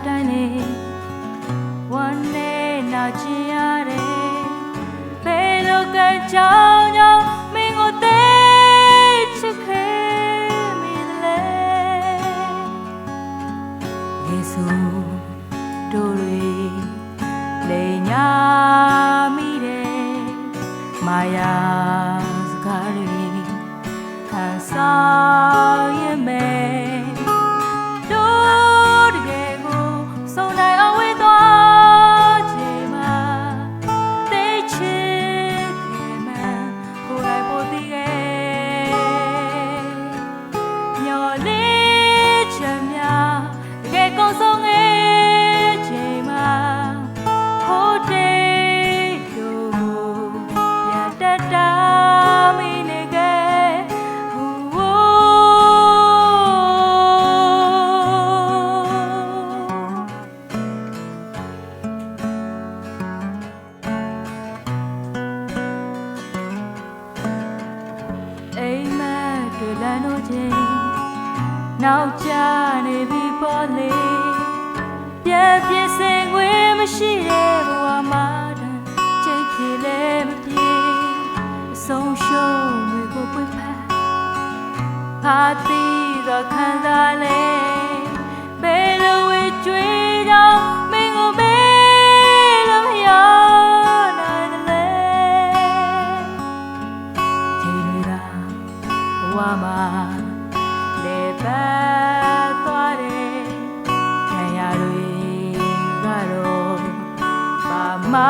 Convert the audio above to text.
တိုင်းလေဝမ်းနဲ့နာချင်ရတယ်ဘယ်လိုကကြောင်ကြောင့်မင်းကိုသိချစ်ခဲ့မိလဲယေစုတို့တွေလေညာမိတယ်မာယာစကားတွေဟန်ဆောင်ရင်မဲ့တို့တကယ်ကိုစုံနိုင်အောင်ဝေးသွားချိန်မှာသိချစ်ခင်မှကိုယ်တိုင်ပိုသိခဲ့မျော်လင့်ချက်များတကယ်ကုန်ဆုံးခဲ့ချိန်မှာဟိုတေးတို့ပြန်တက်တာမိနေခဲ့အိမ်မက်တွေလမ်းတို့ချင်းနောက်ကျနေပြီပေါ်လေပြန်ပြည့်စင်ငွေမရှိတဲ့ဘဝမှာချိတ်ပြေလည်းမပြေအဆုံးရှုံးတွေကိုပွင့်ဖက်ဖာတီတော့ခံစားလေဘယ်လိုဝေးကြွေးကြောင်မင်းကိုမေးလို့မရနိုင်တယ်လေချိန်တွေကဘဝမှာလေပတ်သွားတယ်ခံရတွေကတော့ဘာမှ